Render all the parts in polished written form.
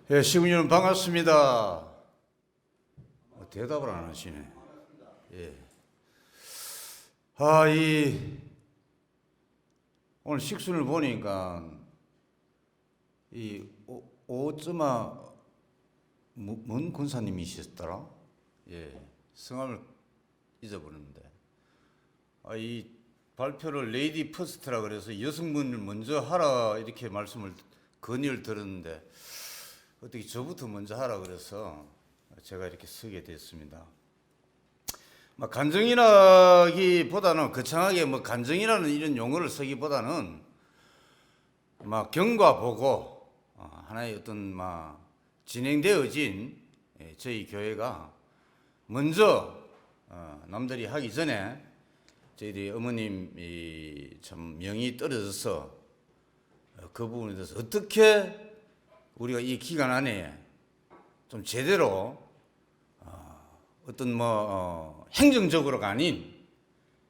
예, 시군님 반갑습니다. 대답을 안 하시네. 예. 오늘 식순을 보니까 오쯤아 뭔 군사님이셨더라? 예, 성함을 잊어버렸는데. 이 발표를 레이디 퍼스트라 그래서 여성분을 먼저 하라 이렇게 건의를 들었는데 어떻게 저부터 먼저 하라 그래서 제가 이렇게 서게 됐습니다. 간증이라기보다는 거창하게 간증이라는 이런 용어를 쓰기보다는 경과 보고 하나의 어떤 진행되어진 저희 교회가 먼저 남들이 하기 전에 저희들이 어머님이 참 명이 떨어져서 그 부분에 대해서 어떻게 우리가 이 기간 안에 좀 제대로 어떤 행정적으로가 아닌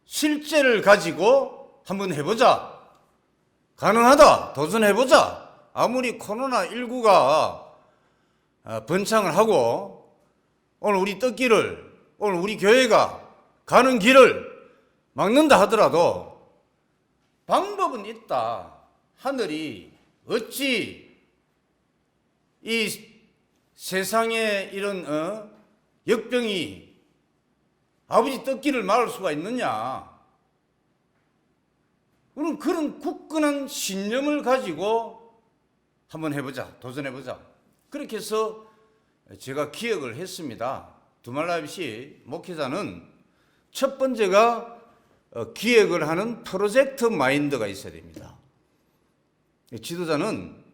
실제를 가지고 한번 해보자. 가능하다. 도전해보자. 아무리 코로나19가 번창을 하고 오늘 우리 교회가 가는 길을 막는다 하더라도 방법은 있다. 하늘이 어찌 이 세상에 이런 역병이 아버지 떡기를 막을 수가 있느냐? 그런 굳건한 신념을 가지고 한번 해보자, 도전해보자. 그렇게 해서 제가 기획을 했습니다. 두말라이시 목회자는 첫 번째가 기획을 하는 프로젝트 마인드가 있어야 됩니다. 지도자는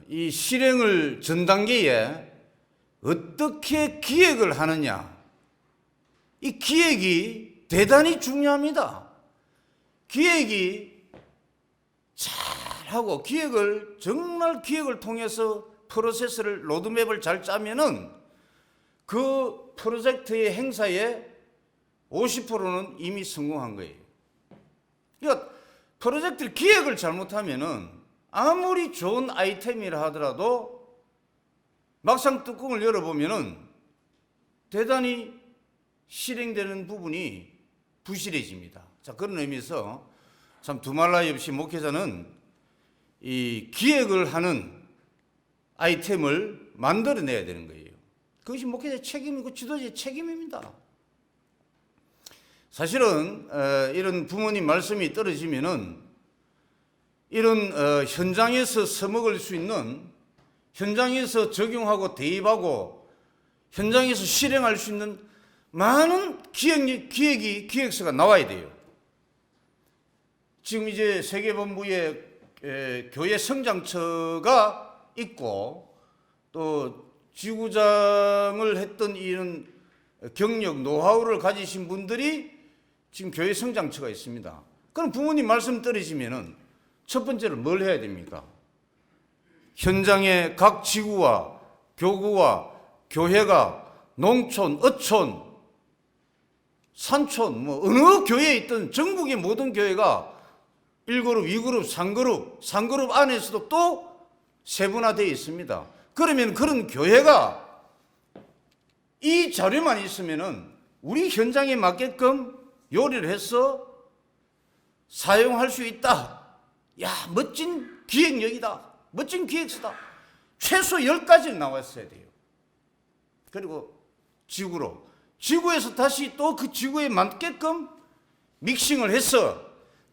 이 실행을 전 단계에 어떻게 기획을 하느냐, 이 기획이 대단히 중요합니다. 기획이 잘하고 정말 기획을 통해서 프로세스를 로드맵을 잘 짜면은 그 프로젝트의 행사의 50%는 이미 성공한 거예요. 그러니까 프로젝트를 기획을 잘못하면은 아무리 좋은 아이템이라 하더라도 막상 뚜껑을 열어보면은 대단히 실행되는 부분이 부실해집니다. 자, 그런 의미에서 참 두말라이 없이 목회자는 이 기획을 하는 아이템을 만들어내야 되는 거예요. 그것이 목회자의 책임이고 지도자의 책임입니다. 사실은 이런 부모님 말씀이 떨어지면은 이런 현장에서 써먹을 수 있는, 현장에서 적용하고 대입하고 현장에서 실행할 수 있는 많은 기획서가 나와야 돼요. 지금 이제 세계본부에 교회 성장처가 있고 또 지구장을 했던 이런 경력, 노하우를 가지신 분들이 지금 교회 성장처가 있습니다. 그럼 부모님 말씀 떨어지면은 첫 번째로 뭘 해야 됩니까? 현장의 각 지구와 교구와 교회가 농촌, 어촌, 산촌, 어느 교회에 있던 전국의 모든 교회가 1그룹, 2그룹, 3그룹 안에서도 또 세분화되어 있습니다. 그러면 그런 교회가 이 자료만 있으면은 우리 현장에 맞게끔 요리를 해서 사용할 수 있다. 야, 멋진 기획력이다. 멋진 기획서다. 최소 10가지는 나왔어야 돼요. 그리고 지구에서 다시 또 그 지구에 맞게끔 믹싱을 해서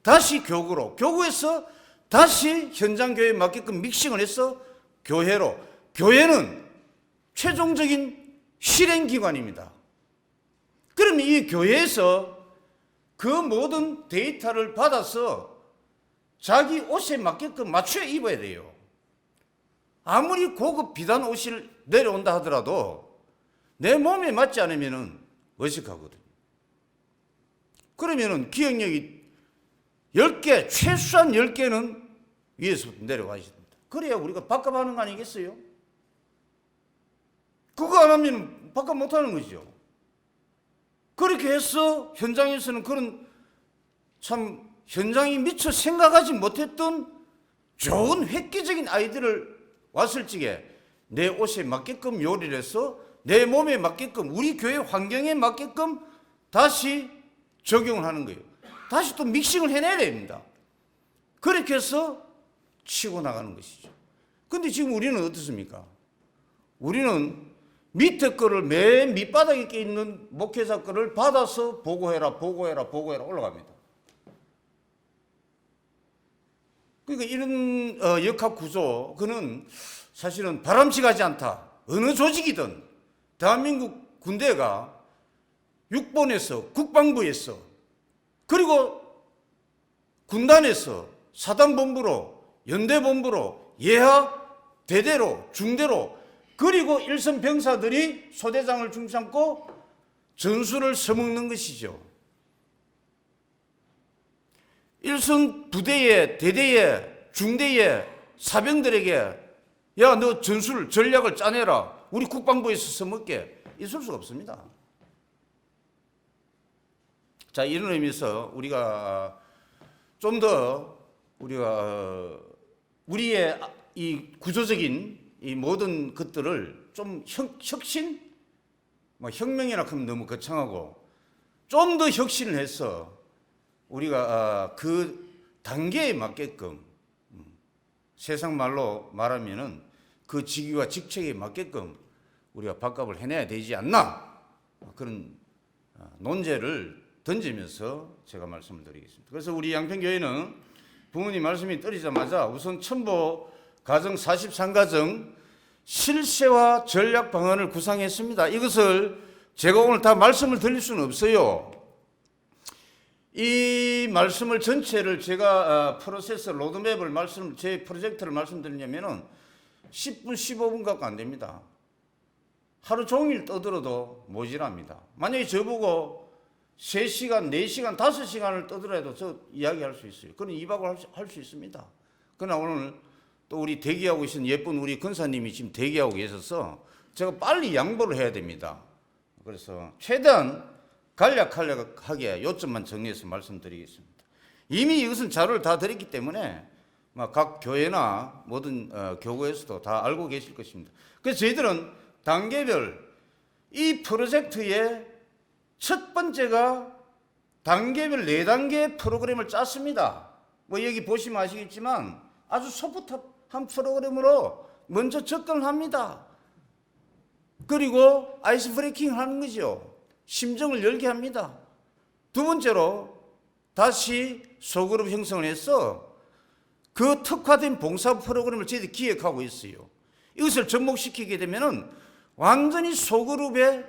다시 교구에서 다시 현장 교회에 맞게끔 믹싱을 해서 교회로. 교회는 최종적인 실행기관입니다. 그러면 이 교회에서 그 모든 데이터를 받아서 자기 옷에 맞게끔 맞춰 입어야 돼요. 아무리 고급 비단 옷을 내려온다 하더라도 내 몸에 맞지 않으면 어색하거든요. 그러면 기억력이 10개, 최소한 10개는 위에서부터 내려가야 됩니다. 그래야 우리가 바꿔하는 거 아니겠어요? 그거 안 하면 바꿔 못하는 거죠. 그렇게 해서 현장에서는 그런 참 현장이 미처 생각하지 못했던 좋은 획기적인 아이디어를 왔을 적에 내 옷에 맞게끔 요리를 해서 내 몸에 맞게끔 우리 교회 환경에 맞게끔 다시 적용을 하는 거예요. 다시 또 믹싱을 해내야 됩니다. 그렇게 해서 치고 나가는 것이죠. 근데 지금 우리는 어떻습니까? 우리는 밑에 거를 맨 밑바닥에 끼 있는 목회자 거를 받아서 보고해라 올라갑니다. 그러니까 이런 역학 구조, 그는 사실은 바람직하지 않다. 어느 조직이든 대한민국 군대가 육본에서, 국방부에서, 그리고 군단에서 사단본부로, 연대본부로, 예하, 대대로, 중대로, 그리고 일선 병사들이 소대장을 중심고 전술을 써먹는 것이죠. 일선 부대에, 대대에, 중대에, 사병들에게 야, 너 전술, 전략을 짜내라. 우리 국방부에서 써먹게. 있을 수가 없습니다. 자, 이런 의미에서 우리가 좀 더 우리의 이 구조적인 이 모든 것들을 좀 혁신? 혁명이라 하면 너무 거창하고 좀 더 혁신을 해서 우리가 그 단계에 맞게끔 세상 말로 말하면은 그 직위와 직책에 맞게끔 우리가 밥값을 해내야 되지 않나, 그런 논제를 던지면서 제가 말씀을 드리겠습니다. 그래서 우리 양평교회는 부모님 말씀이 떨어지자마자 우선 첨보 가정 43가정 실세화 전략 방안을 구상했습니다. 이것을 제가 오늘 다 말씀을 드릴 수는 없어요. 이 말씀을 전체를 제가 프로세스 로드맵을 제 프로젝트를 말씀드리냐면은 10분 15분 갖고 안 됩니다. 하루 종일 떠들어도 모자랍니다. 만약에 저보고 3시간, 4시간, 5시간을 떠들어도 저 이야기할 수 있어요. 그런 2박을 할 수 있습니다. 그러나 오늘 또 우리 대기하고 계신 예쁜 우리 근사님이 지금 대기하고 계셔서 제가 빨리 양보를 해야 됩니다. 그래서 최대한 간략하게 요점만 정리해서 말씀드리겠습니다. 이미 이것은 자료를 다 드렸기 때문에 각 교회나 모든 교구에서도 다 알고 계실 것입니다. 그래서 저희들은 단계별 이 프로젝트의 첫 번째가 단계별 4단계 프로그램을 짰습니다. 여기 보시면 아시겠지만 아주 소프트한 프로그램으로 먼저 접근을 합니다. 그리고 아이스 브레이킹을 하는 거죠. 심정을 열게 합니다. 두 번째로 다시 소그룹 형성을 해서 그 특화된 봉사 프로그램을 저희들이 기획하고 있어요. 이것을 접목시키게 되면은 완전히 소그룹의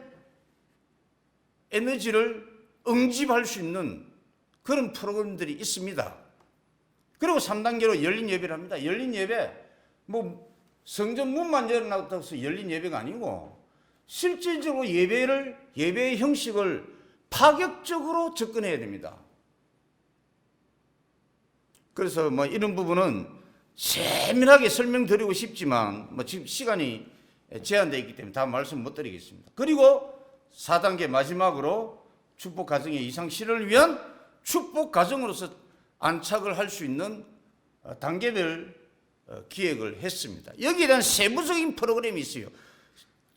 에너지를 응집할 수 있는 그런 프로그램들이 있습니다. 그리고 3단계로 열린 예배를 합니다. 열린 예배, 성전 문만 열어놨다고 해서 열린 예배가 아니고 실질적으로 예배의 형식을 파격적으로 접근해야 됩니다. 그래서 이런 부분은 세밀하게 설명드리고 싶지만 지금 시간이 제한되어 있기 때문에 다 말씀 못 드리겠습니다. 그리고 4단계 마지막으로 축복 가정의 이상 실현을 위한 축복 가정으로서 안착을 할 수 있는 단계별 기획을 했습니다. 여기에 대한 세부적인 프로그램이 있어요.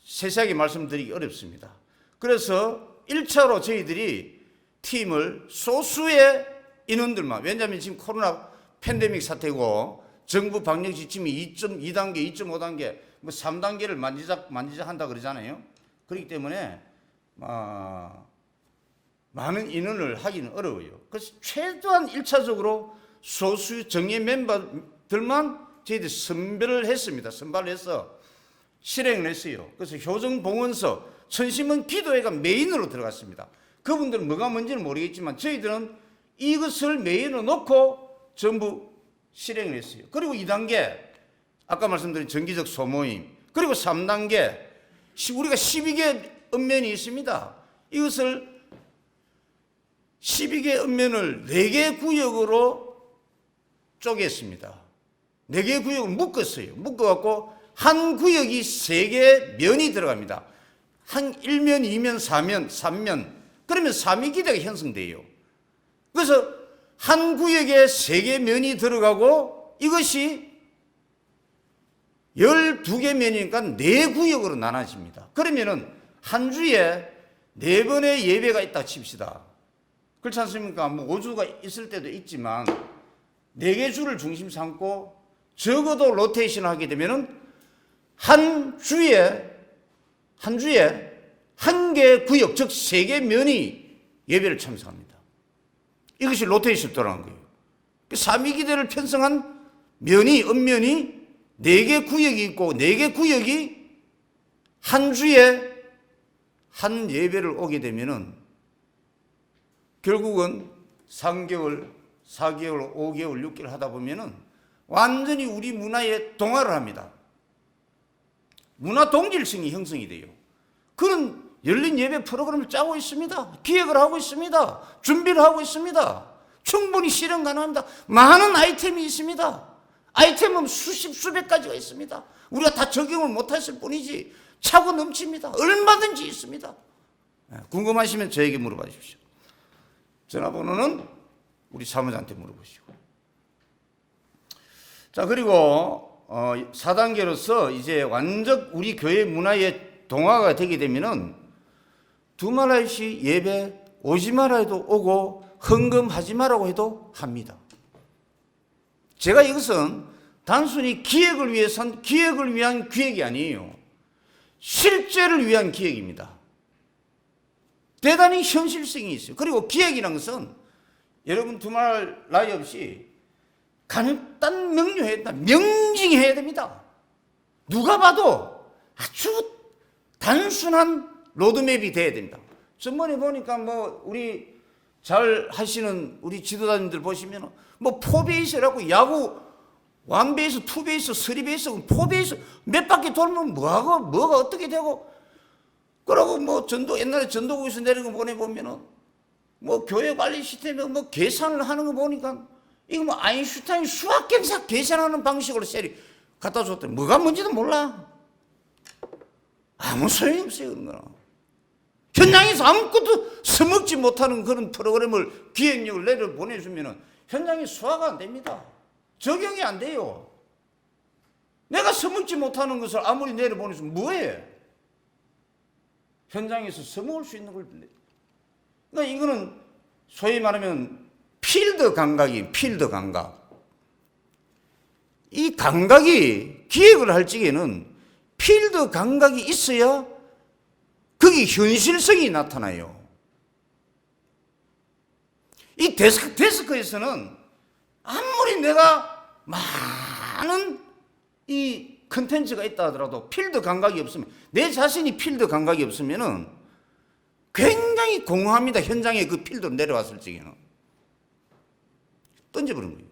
세세하게 말씀드리기 어렵습니다. 그래서 1차로 저희들이 팀을 소수의 인원들만, 왜냐하면 지금 코로나 팬데믹 사태고 정부 방역 지침이 2.2단계, 2.5단계, 3단계를 만지작 한다 그러잖아요. 그렇기 때문에 많은 인원을 하기는 어려워요. 그래서 최소한 1차적으로 소수 정예 멤버들만 저희들이 선발을 했습니다. 선발을 해서 실행을 했어요. 그래서 효정봉헌서, 천심은 기도회가 메인으로 들어갔습니다. 그분들은 뭐가 뭔지는 모르겠지만 저희들은 이것을 메인으로 놓고 전부 실행을 했어요. 그리고 2단계, 아까 말씀드린 정기적 소모임, 그리고 3단계, 우리가 12개 읍면이 있습니다. 이것을 12개 읍면을 4개 구역으로 쪼갰습니다. 4개 구역을 묶었어요. 묶어갖고 한 구역이 3개 면이 들어갑니다. 한 1면, 2면, 4면, 3면. 그러면 3위기대가 형성돼요. 그래서 한 구역에 3개 면이 들어가고 이것이 12개 면이니까 4구역으로 나눠집니다. 그러면은 한 주에 4번의 예배가 있다 칩시다. 그렇지 않습니까? 뭐 5주가 있을 때도 있지만 4개 주를 중심 삼고 적어도 로테이션을 하게 되면은 한 주에 한 개 구역, 즉 3개 면이 예배를 참석합니다. 이것이 로테이션 돌아가는 거예요. 삼위기대를 편성한 면이, 읍면이 4개 구역이 있고 4개 구역이 한 주에 한 예배를 오게 되면은 결국은 3개월, 4개월, 5개월, 6개월 하다 보면은 완전히 우리 문화에 동화를 합니다. 문화 동질성이 형성이 돼요. 그런 열린 예배 프로그램을 짜고 있습니다. 기획을 하고 있습니다. 준비를 하고 있습니다. 충분히 실현 가능합니다. 많은 아이템이 있습니다. 아이템은 수십, 수백 가지가 있습니다. 우리가 다 적용을 못했을 뿐이지 차고 넘칩니다. 얼마든지 있습니다. 궁금하시면 저에게 물어봐 주십시오. 전화번호는 우리 사무장한테 물어보시고. 자, 그리고 4단계로서 이제 완전 우리 교회 문화에 동화가 되게 되면은 두말할시 예배 오지 마라 해도 오고 헌금하지 마라고 해도 합니다. 제가 이것은 단순히 기획을 위한 기획이 아니에요. 실제를 위한 기획입니다. 대단히 현실성이 있어요. 그리고 기획이라는 것은 여러분 두말 나위 없이 간단 명료해야 된다. 명징해야 됩니다. 누가 봐도 아주 단순한 로드맵이 돼야 됩니다. 전번에 보니까 뭐 우리 잘 하시는 우리 지도자님들 보시면 뭐 4베이스라고 야구 1베이스, 2베이스, 3베이스, 4베이스 몇 바퀴 돌면 뭐가 어떻게 되고 그러고 뭐 옛날에 전도국에서 내린 거 보내보면은 뭐 교회 관리 시스템에 뭐 계산을 하는 거 보니까 이거 뭐 아인슈타인 수학 경사 계산하는 방식으로 셀이 갖다 줬더니 뭐가 뭔지도 몰라. 아무 소용이 없어요, 그런 거는. 현장에서 아무것도 써먹지 못하는 그런 프로그램을 기획력을 내려 보내주면은 현장에 소화가 안 됩니다. 적용이 안 돼요. 내가 써먹지 못하는 것을 아무리 내려 보내주면 뭐해? 현장에서 써먹을 수 있는 걸. 그러니까 이거는 소위 말하면 필드 감각이에요. 필드 감각. 이 감각이 기획을 할 적에는 필드 감각이 있어야 거기 현실성이 나타나요. 이 데스크에서는 아무리 내가 많은 이 컨텐츠가 있다 하더라도 필드 감각이 없으면, 내 자신이 필드 감각이 없으면은 굉장히 공허합니다. 현장에 그 필드로 내려왔을 적에는. 던져버린 거예요.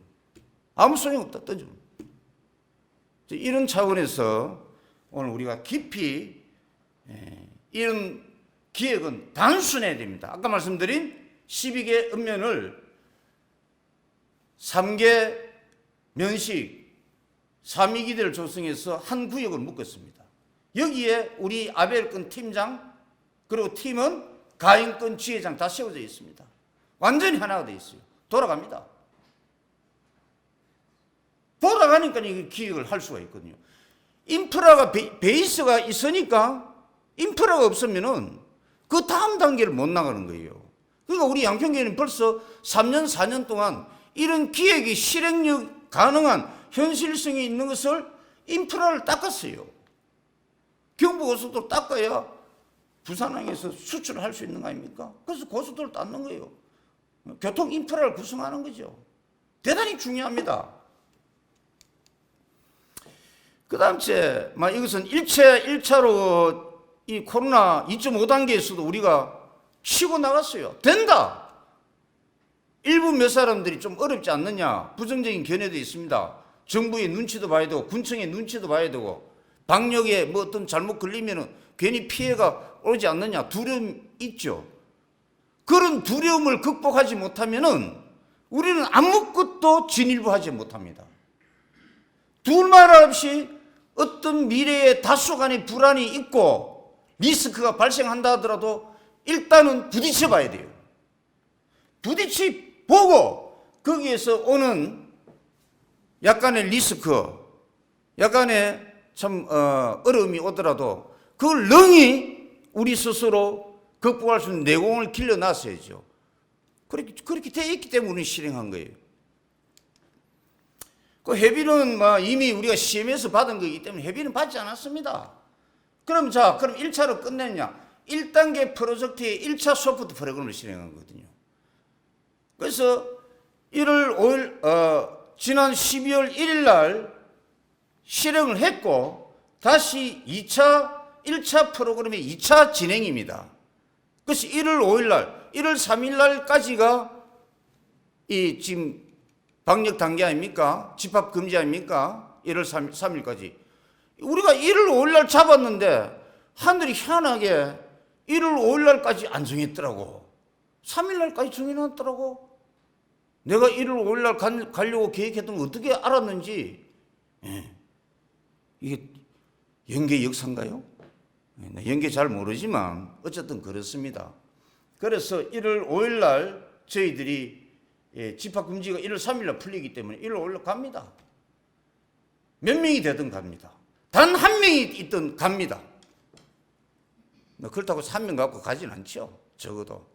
아무 소용없다. 던져버린 거예요. 이런 차원에서 오늘 우리가 깊이 이런 기획은 단순해야 됩니다. 아까 말씀드린 12개 읍면을 3개 면식, 3위기대를 조성해서 한 구역을 묶었습니다. 여기에 우리 아벨권 팀장 그리고 팀은 가인권 지회장 다 세워져 있습니다. 완전히 하나가 되어 있어요. 돌아갑니다. 돌아가니까 이 기획을 할 수가 있거든요. 인프라가 베이스가 있으니까 인프라가 없으면은 그 다음 단계를 못 나가는 거예요. 그러니까 우리 양평교회는 벌써 3년, 4년 동안 이런 기획이 실행력 가능한 현실성이 있는 것을 인프라를 닦았어요. 경부고속도로 닦아야 부산항에서 수출을 할 수 있는 거 아닙니까? 그래서 고속도로를 닦는 거예요. 교통 인프라를 구성하는 거죠. 대단히 중요합니다. 그 다음 이것은 1차로 이 코로나 2.5단계에서도 우리가 치고 나갔어요. 된다! 일부 몇 사람들이 좀 어렵지 않느냐, 부정적인 견해도 있습니다. 정부의 눈치도 봐야 되고, 군청의 눈치도 봐야 되고, 방역에 뭐 어떤 잘못 걸리면은 괜히 피해가 오지 않느냐, 두려움 있죠. 그런 두려움을 극복하지 못하면은 우리는 아무것도 진일보하지 못합니다. 둘말 없이 어떤 미래에 다수간의 불안이 있고 리스크가 발생한다 하더라도 일단은 부딪혀 봐야 돼요. 부딪히 보고 거기에서 오는 약간의 리스크, 약간의 참 어려움이 오더라도 그걸 능히 우리 스스로 극복할 수 있는 내공을 길러놨어야죠. 그렇게 되어 있기 때문에 우리는 실행한 거예요. 그 회비는 이미 우리가 시험에서 받은 거기 때문에 회비는 받지 않았습니다. 그럼 1차로 끝냈냐? 1단계 프로젝트의 1차 소프트 프로그램을 실행한 거거든요. 그래서 1월 5일, 지난 12월 1일 날 실행을 했고, 다시 1차 프로그램의 2차 진행입니다. 그래서 1월 5일 날, 1월 3일 날까지가 지금 방역 단계 아닙니까? 집합 금지 아닙니까? 1월 3일까지. 우리가 1월 5일 날 잡았는데, 하늘이 희한하게 1월 5일 날까지 안 정했더라고. 3일 날까지 정해놨더라고. 내가 1월 5일 날 가려고 계획했던 거 어떻게 알았는지. 이게 연계 역사인가요? 연계 잘 모르지만 어쨌든 그렇습니다. 그래서 1월 5일 날 저희들이 집합금지가 1월 3일 날 풀리기 때문에 1월 5일 날 갑니다. 몇 명이 되든 갑니다. 단 한 명이 있든 갑니다. 그렇다고 3명 갖고 가진 않죠. 적어도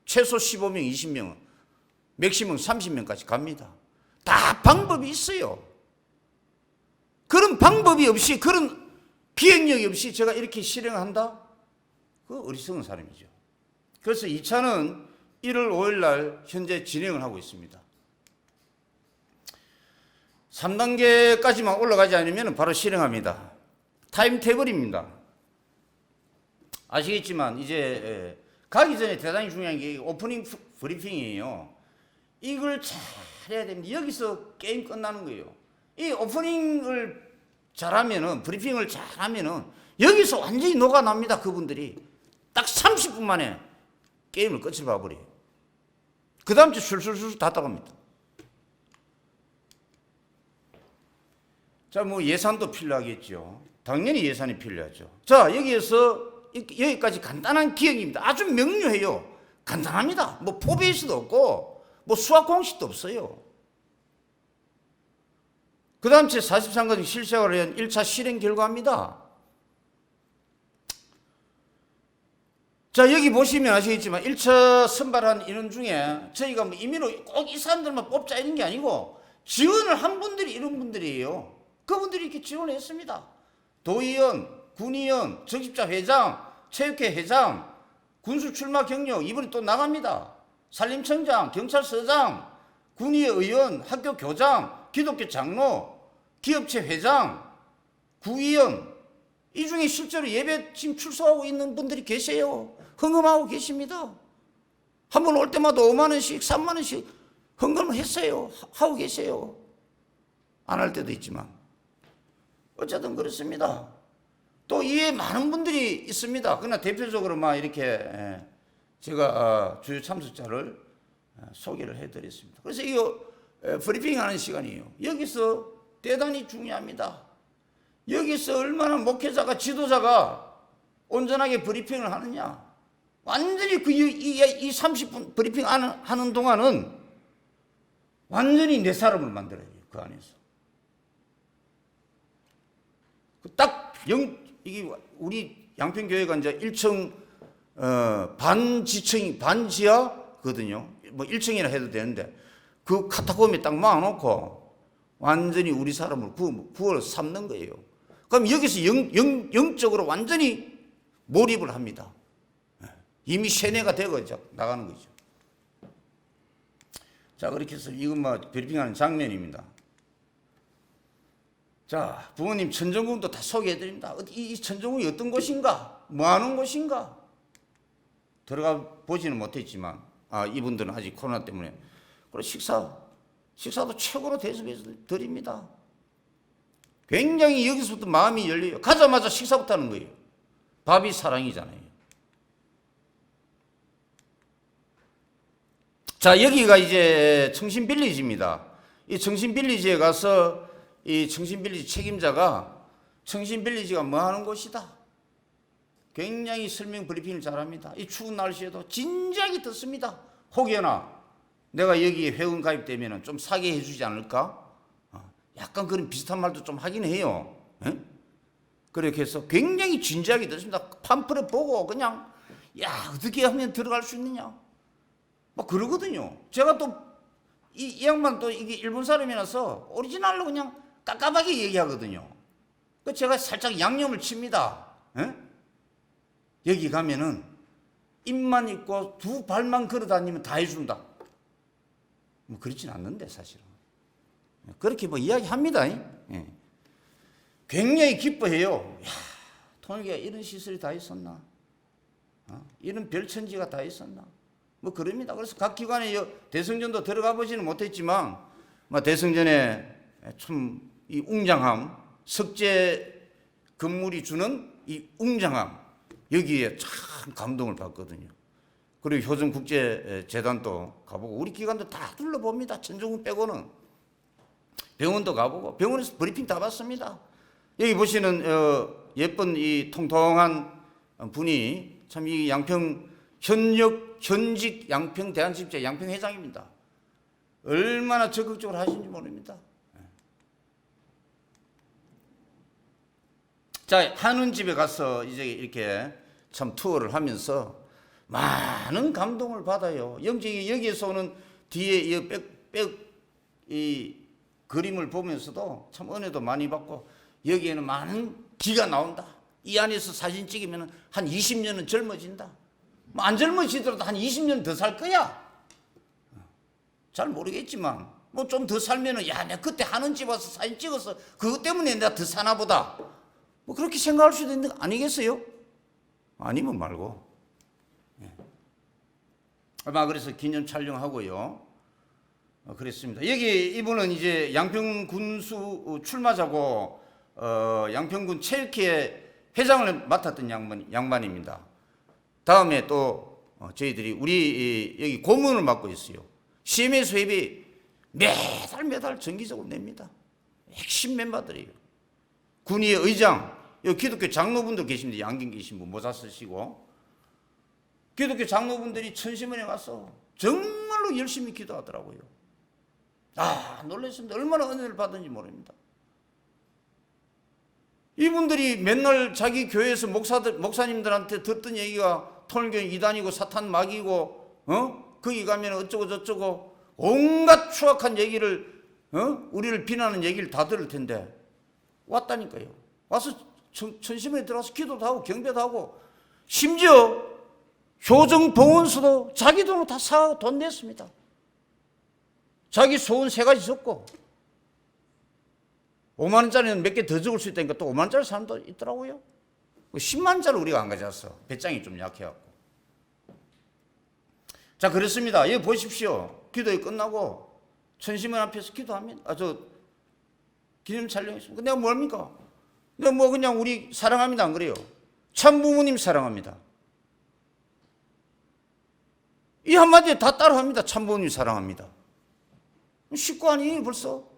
최소 15명, 20명은, 맥시멈 30명까지 갑니다. 다 방법이 있어요. 그런 방법이 없이, 그런 기획력이 없이 제가 이렇게 실행한다? 그 어리석은 사람이죠. 그래서 2차는 1월 5일 날 현재 진행을 하고 있습니다. 3단계까지만 올라가지 않으면 바로 실행합니다. 타임테이블입니다. 아시겠지만 이제 가기 전에 대단히 중요한 게 오프닝 브리핑이에요. 이걸 잘 해야 됩니다. 여기서 게임 끝나는 거예요. 이 오프닝을 잘하면은, 브리핑을 잘하면은 여기서 완전히 녹아납니다. 그분들이 딱 30분 만에 게임을 끝을 봐버려요. 그 다음 주 술술술 다 따갑니다. 자, 예산도 필요하겠죠. 당연히 예산이 필요하죠. 자, 여기까지 간단한 기억입니다. 아주 명료해요. 간단합니다. 포베이스도 없고, 수학 공식도 없어요. 그 다음 제 43가지 실시학을 위한 1차 실행 결과입니다. 자, 여기 보시면 아시겠지만 1차 선발한 인원 중에 저희가 임의로 꼭 이 사람들만 뽑자 이런 게 아니고 지원을 한 분들이 이런 분들이에요. 그분들이 이렇게 지원했습니다. 도의원, 군의원, 적십자 회장, 체육회 회장, 군수 출마 경력, 이번에 또 나갑니다. 산림청장, 경찰서장, 군의회 의원, 학교 교장, 기독교 장로, 기업체 회장, 구의원, 이 중에 실제로 예배 지금 출석하고 있는 분들이 계세요. 헌금하고 계십니다. 한 번 올 때마다 5만 원씩, 3만 원씩 헌금을 했어요. 하고 계세요. 안 할 때도 있지만. 어쨌든 그렇습니다. 또 이에 많은 분들이 있습니다. 그러나 대표적으로 이렇게 제가 주요 참석자를 소개를 해드렸습니다. 그래서 이거 브리핑 하는 시간이에요. 여기서 대단히 중요합니다. 여기서 얼마나 목회자가, 지도자가 온전하게 브리핑을 하느냐. 완전히 이 30분 브리핑 하는 동안은 완전히 내 사람을 만들어야 돼요. 그 안에서. 이게 우리 양평교회가 이제 1층, 반지하거든요. 1층이라 해도 되는데, 그 카타콤에 딱 막아놓고 완전히 우리 사람을 구워 삼는 거예요. 그럼 여기서 영적으로 완전히 몰입을 합니다. 이미 세뇌가 되고 나가는 거죠. 자, 그렇게 해서 이건 브리핑하는 장면입니다. 자, 부모님 천정궁도 다 소개해드립니다. 이 천정궁이 어떤 곳인가? 뭐 하는 곳인가? 들어가 보지는 못했지만, 이분들은 아직 코로나 때문에. 그리고 식사도 최고로 대접해서 드립니다. 굉장히 여기서부터 마음이 열려요. 가자마자 식사부터 하는 거예요. 밥이 사랑이잖아요. 자, 여기가 이제 청신빌리지입니다. 이 청신빌리지에 가서 이 청신빌리지 책임자가 청신빌리지가 뭐 하는 곳이다. 굉장히 설명 브리핑을 잘합니다. 이 추운 날씨에도 진지하게 듣습니다. 혹여나 내가 여기에 회원 가입되면 좀 사게 해주지 않을까? 약간 그런 비슷한 말도 좀 하긴 해요. 에? 그렇게 해서 굉장히 진지하게 됐습니다. 팜플렛 보고 그냥 야 어떻게 하면 들어갈 수 있느냐 뭐 그러거든요. 제가 또 이 양반 또 이게 일본 사람이라서 오리지널로 그냥 깝깝하게 얘기하거든요. 그 제가 살짝 양념을 칩니다. 에? 여기 가면은 입만 있고 두 발만 걸어 다니면 다 해준다. 뭐 그렇진 않는데 사실은 그렇게 뭐 이야기합니다. 예. 굉장히 기뻐해요. 야, 통일교가 이런 시설이 다 있었나? 이런 별천지가 다 있었나? 뭐 그럽니다. 그래서 각 기관에 대성전도 들어가 보지는 못했지만 대성전에 참 이 웅장함, 석재 건물이 주는 이 웅장함 여기에 참 감동을 받거든요. 그리고 효정국제재단도 가보고 우리 기관도 다 둘러봅니다. 천정훈 빼고는 병원도 가보고 병원에서 브리핑 다 받습니다. 여기 보시는 예쁜 이 통통한 분이 참 이 양평 현직 양평 대한집재 양평 회장입니다. 얼마나 적극적으로 하시는지 모릅니다. 자, 한운집에 가서 이제 이렇게 참 투어를 하면서 많은 감동을 받아요. 여기에서 오는 뒤에 이 그림을 보면서도 참 은혜도 많이 받고 여기에는 많은 기가 나온다. 이 안에서 사진 찍으면 한 20년은 젊어진다. 뭐 안 젊어지더라도 한 20년 더 살 거야. 잘 모르겠지만 뭐 좀 더 살면은 야, 내가 그때 한운집 와서 사진 찍어서 그것 때문에 내가 더 사나 보다. 뭐 그렇게 생각할 수도 있는 거 아니겠어요? 아니면 말고. 그래서 기념 촬영하고요. 그랬습니다. 여기 이분은 이제 양평 군수 출마자고 양평군 체육회 회장을 맡았던 양반입니다. 다음에 또 저희들이 우리 여기 고문을 맡고 있어요. CMS 회비 매달 정기적으로 냅니다. 핵심 멤버들이에요. 군의회 의장, 여기 기독교 장로분들 계십니다. 양경 계신 분 모자 쓰시고 기독교 장로분들이 천심원에 가서 정말로 열심히 기도하더라고요. 놀랐습니다. 얼마나 은혜를 받은지 모릅니다. 이분들이 맨날 자기 교회에서 목사님들한테 듣던 얘기가 통일교 이단이고 사탄 마귀고 거기 가면 어쩌고 저쩌고 온갖 추악한 얘기를 우리를 비난하는 얘기를 다 들을 텐데 왔다니까요. 와서 천심에 들어가서 기도도 하고 경배도 하고 심지어 효정봉원수도 자기 돈으로 다 사고 돈 냈습니다. 자기 소원 3가지 적고 5만 원짜리는 몇 개 더 적을 수 있다니까 또 5만 원짜리 사람도 있더라고요. 10만 원짜리 우리가 안 가져왔어. 배짱이 좀 약해갖고. 자, 그렇습니다. 여기 보십시오. 기도회 끝나고 천심원 앞에서 기도합니다. 기념 촬영했습니다. 내가 뭡니까? 내가 뭐 그냥 우리 사랑합니다 안 그래요? 참부모님 사랑합니다. 이 한마디에 다 따라합니다. 참부모님 사랑합니다. 쉽고 아니에요 벌써?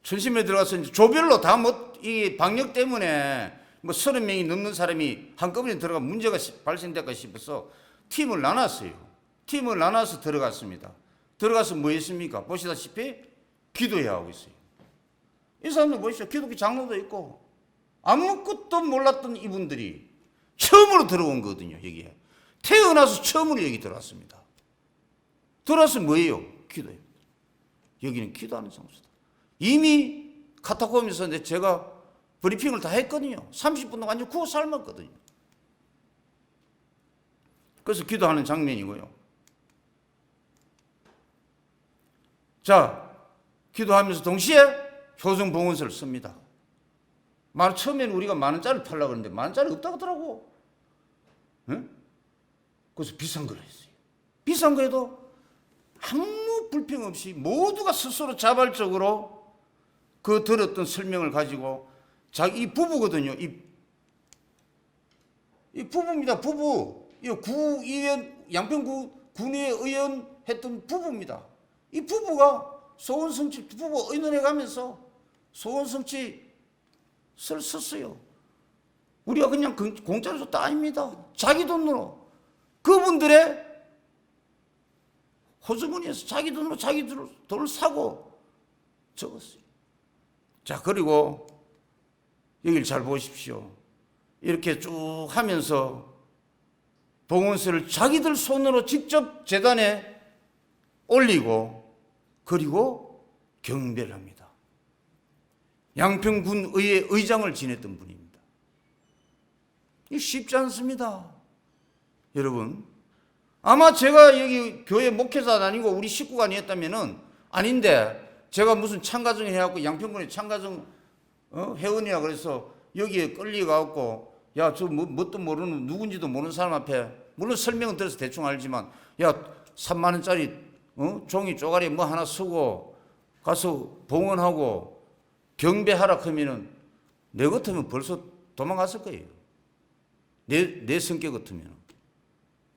천심에 들어가서 이제 조별로 다 이 방역 때문에 30명이 넘는 사람이 한꺼번에 들어가 문제가 발생될까 싶어서 팀을 나눴어요. 팀을 나눠서 들어갔습니다. 들어가서 뭐 했습니까? 보시다시피 기도해야 하고 있어요. 이 사람들 보시죠. 기독교 장로도 있고 아무것도 몰랐던 이분들이 처음으로 들어온 거거든요. 여기에 태어나서 처음으로 여기 들어왔습니다. 들어와서 뭐예요? 기도해요. 여기는 기도하는 장소다. 이미 카타콤에서 제가 브리핑을 다 했거든요. 30분 동안 완전 구워 삶았거든요. 그래서 기도하는 장면이고요. 자, 기도하면서 동시에 효정봉헌서를 씁니다. 처음에는 우리가 10,000원짜리 팔려고 그러는데 10,000원짜리 없다고 하더라고. 응? 그래서 비싼 걸 했어요. 비싼 거에도 아무 불평 없이 모두가 스스로 자발적으로 그 들었던 설명을 가지고 이 부부거든요. 이 부부입니다. 부부. 이 구의원, 양평구 군의회 의원 했던 부부입니다. 이 부부가 소원성취 부부 의논해 가면서 소원성취 를 썼어요. 우리가 그냥 공짜로 줬다 아닙니다. 자기 돈으로 그분들의 호주머니에서 자기 돈으로 자기 돈을 사고 적었어요. 자, 그리고 여기를 잘 보십시오. 이렇게 쭉 하면서 봉헌서를 자기들 손으로 직접 제단에 올리고 그리고 경배를 합니다. 양평군의회 의장을 지냈던 분입니다. 이 쉽지 않습니다. 여러분, 아마 제가 여기 교회 목회자 아니고 우리 식구가 아니었다면은 아닌데 제가 무슨 참가정 해갖고 양평군에 참가정 회원이라 그래서 여기에 끌려가갖고 야, 저 뭣도 모르는 누군지도 모르는 사람 앞에 물론 설명은 들어서 대충 알지만 야, 3만 원짜리 종이 쪼가리 뭐 하나 쓰고 가서 봉헌하고 경배하라 하면은 내 같으면 벌써 도망갔을 거예요. 내 성격 같으면.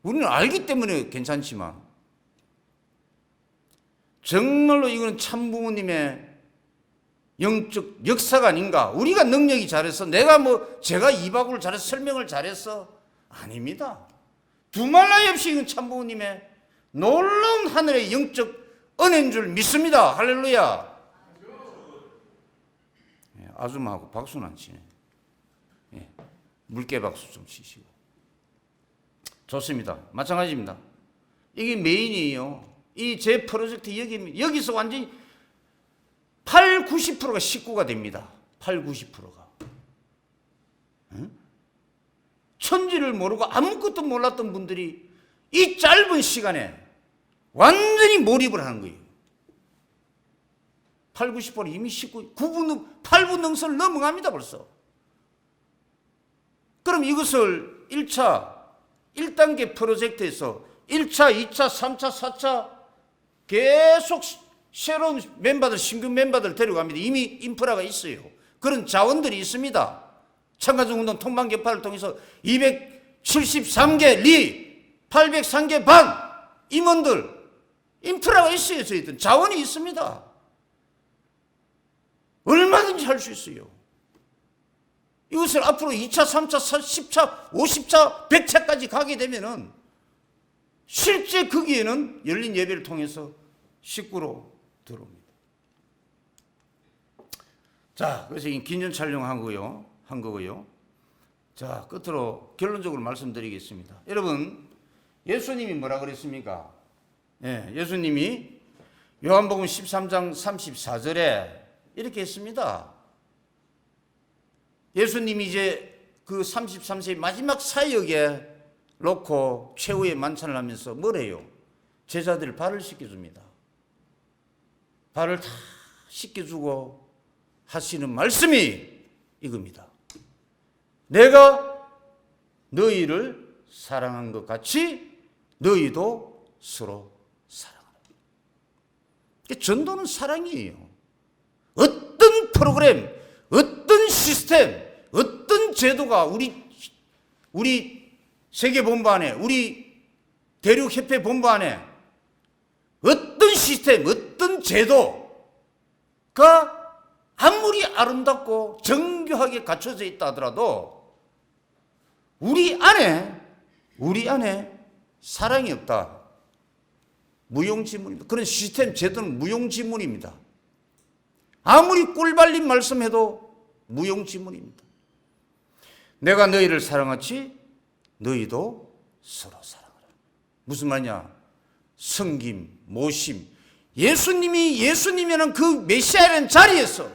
우리는 알기 때문에 괜찮지만 정말로 이거는 참부모님의 영적 역사가 아닌가. 우리가 능력이 잘해서 내가 제가 이바구를 잘해서 설명을 잘해서 아닙니다. 두말 나위 없이 이건 참부모님의 놀라운 하늘의 영적 은혜인 줄 믿습니다. 할렐루야. 아줌마하고 박수는 안 치네. 물개 박수 좀 치시고. 좋습니다. 마찬가지입니다. 이게 메인이에요. 이 제 프로젝트 여기서 완전히 8, 90%가 식구가 됩니다. 8, 90%가. 천지를 모르고 아무것도 몰랐던 분들이 이 짧은 시간에 완전히 몰입을 하는 거예요. 8, 90% 이미 식구, 9분, 8분 능선을 넘어갑니다, 벌써. 그럼 이것을 1단계 프로젝트에서 1차, 2차, 3차, 4차 계속 새로운 멤버들, 신규 멤버들 데려갑니다. 이미 인프라가 있어요. 그런 자원들이 있습니다. 참가정운동 통방개파를 통해서 273개 리, 803개 반 임원들 인프라가 있어요. 저희들 자원이 있습니다. 얼마든지 할 수 있어요. 이것을 앞으로 2차, 3차, 10차, 50차, 100차까지 가게 되면은 실제 거기에는 열린 예배를 통해서 식구로 들어옵니다. 자, 그래서 이 긴전 촬영한 거고요. 자, 끝으로 결론적으로 말씀드리겠습니다. 여러분, 예수님이 뭐라 그랬습니까? 예수님이 요한복음 13장 34절에 이렇게 했습니다. 예수님이 이제 그 33세의 마지막 사역에 놓고 최후의 만찬을 하면서 뭐래요? 제자들 발을 씻겨줍니다. 발을 다 씻겨주고 하시는 말씀이 이겁니다. 내가 너희를 사랑한 것 같이 너희도 서로 사랑하라. 전도는 사랑이에요. 어떤 프로그램, 어떤 시스템, 어떤 제도가 우리 세계본부 안에, 우리 대륙협회 본부 안에 어떤 시스템, 어떤 제도가 아무리 아름답고 정교하게 갖춰져 있다 하더라도 우리 안에 사랑이 없다. 무용지물입니다. 그런 시스템, 제도는 무용지물입니다. 아무리 꿀발린 말씀해도 무용지물입니다. 내가 너희를 사랑하지 너희도 서로 사랑하라. 무슨 말이냐? 섬김, 모심. 예수님이라는 그 메시아라는 자리에서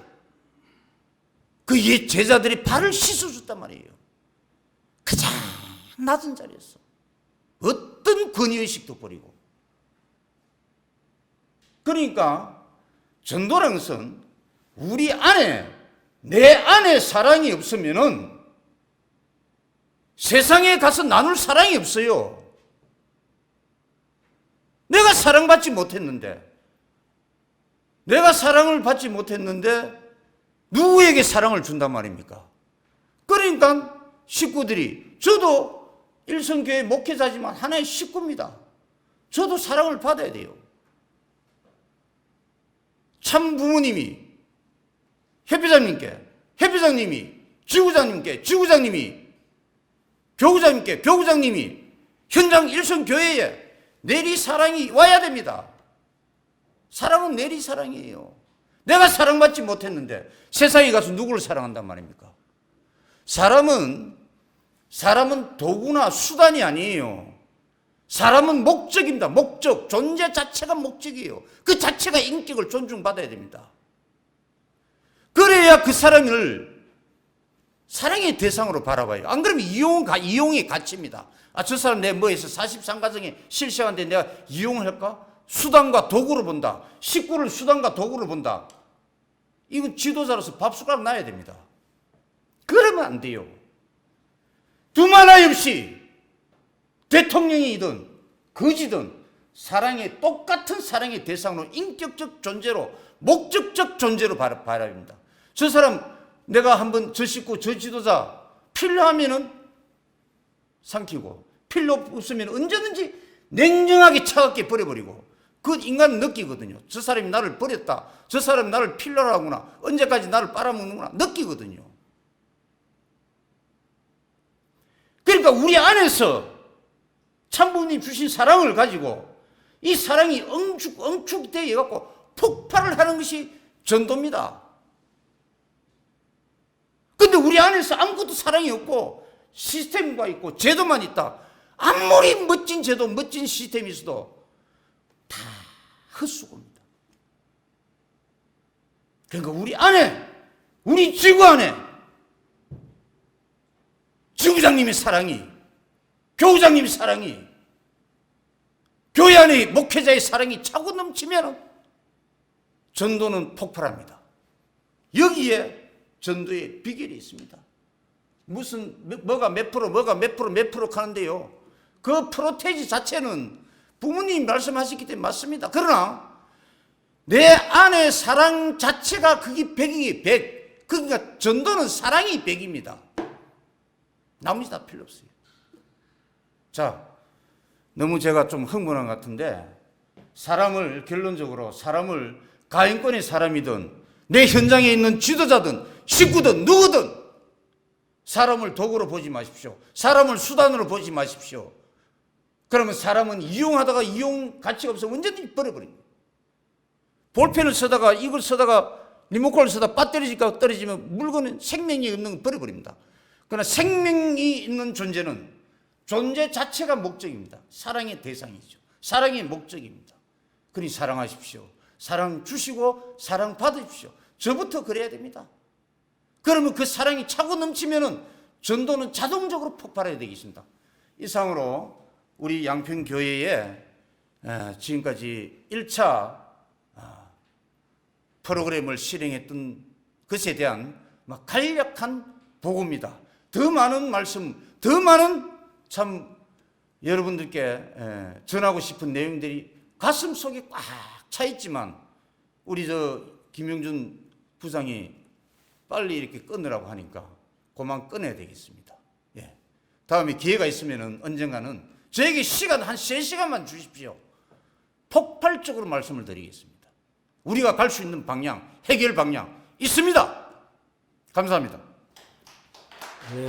그 제자들이 발을 씻어줬단 말이에요. 가장 낮은 자리에서. 어떤 권위의식도 버리고. 그러니까 전도라는 것은 우리 안에, 내 안에 사랑이 없으면은 세상에 가서 나눌 사랑이 없어요. 내가 사랑받지 못했는데, 누구에게 사랑을 준단 말입니까? 그러니까 식구들이, 저도 일성교회 목회자지만 하나의 식구입니다. 저도 사랑을 받아야 돼요. 참 부모님이 회장님이 지구장님이 교구장님이 현장 일성교회에 내리사랑이 와야 됩니다. 사랑은 내리사랑이에요. 내가 사랑받지 못했는데 세상에 가서 누구를 사랑한단 말입니까? 사람은 도구나 수단이 아니에요. 사람은 목적입니다. 목적. 존재 자체가 목적이에요. 그 자체가 인격을 존중받아야 됩니다. 그래야 그 사람을 사랑의 대상으로 바라봐요. 안 그러면 이용의 가치입니다. 아, 저 사람 내 뭐에서 43가정에 실시간데 내가 이용을 할까? 수단과 도구로 본다. 식구를 수단과 도구로 본다. 이건 지도자로서 밥숟가락 놔야 됩니다. 그러면 안 돼요. 두말하이 없이 대통령이든 거지든 똑같은 사랑의 대상으로 인격적 존재로 목적적 존재로 바라야 됩니다. 저 사람 내가 한번 저 식구 저 지도자 필요하면은 삼키고 필요 없으면 언제든지 냉정하게 차갑게 버려버리고 그 인간은 느끼거든요. 저 사람이 나를 버렸다. 저 사람이 나를 필요로 하구나. 언제까지 나를 빨아먹는구나. 느끼거든요. 그러니까 우리 안에서 참부모님 주신 사랑을 가지고 이 사랑이 응축되어 갖고 폭발을 하는 것이 전도입니다. 근데 우리 안에서 아무것도 사랑이 없고 시스템과 있고 제도만 있다. 아무리 멋진 제도, 멋진 시스템이 있어도 다 헛수고입니다. 그러니까 우리 안에, 우리 지구 안에 지구장님의 사랑이, 교우장님의 사랑이, 교회 안에 목회자의 사랑이 차고 넘치면 전도는 폭발합니다. 여기에 전도의 비결이 있습니다. 무슨 뭐가 몇 프로 하는데요. 그 프로테이지 자체는 부모님이 말씀하셨기 때문에 맞습니다. 그러나 내 안에 사랑 자체가 그게 100이에요. 100. 그러니까 전도는 사랑이 100입니다. 나머지 다 필요 없어요. 자, 너무 제가 좀 흥분한 것 같은데 결론적으로 사람을 가인권의 사람이든 내 현장에 있는 지도자든 식구든 누구든 사람을 도구로 보지 마십시오. 사람을 수단으로 보지 마십시오. 그러면 사람은 이용하다가 이용 가치가 없어 언제든지 버려버립니다. 볼펜을 쓰다가 이걸 쓰다가 리모컨을 쓰다가 배터리가 떨어지면 물건은 생명이 없는 걸 버려버립니다. 그러나 생명이 있는 존재는 존재 자체가 목적입니다. 사랑의 대상이죠. 사랑의 목적입니다. 그러니 사랑하십시오. 사랑 주시고 사랑 받으십시오. 저부터 그래야 됩니다. 그러면 그 사랑이 차고 넘치면은 전도는 자동적으로 폭발해야 되겠습니다. 이상으로 우리 양평교회에 지금까지 1차 프로그램을 실행했던 것에 대한 간략한 보고입니다. 더 많은 말씀, 더 많은 참 여러분들께 전하고 싶은 내용들이 가슴 속에 꽉 차 있지만 우리 김용준 부장이 빨리 이렇게 끊으라고 하니까 그만 끊어야 되겠습니다. 예. 다음에 기회가 있으면 언젠가는 저에게 시간 한 3시간만 주십시오. 폭발적으로 말씀을 드리겠습니다. 우리가 갈 수 있는 방향, 해결 방향 있습니다. 감사합니다. 네,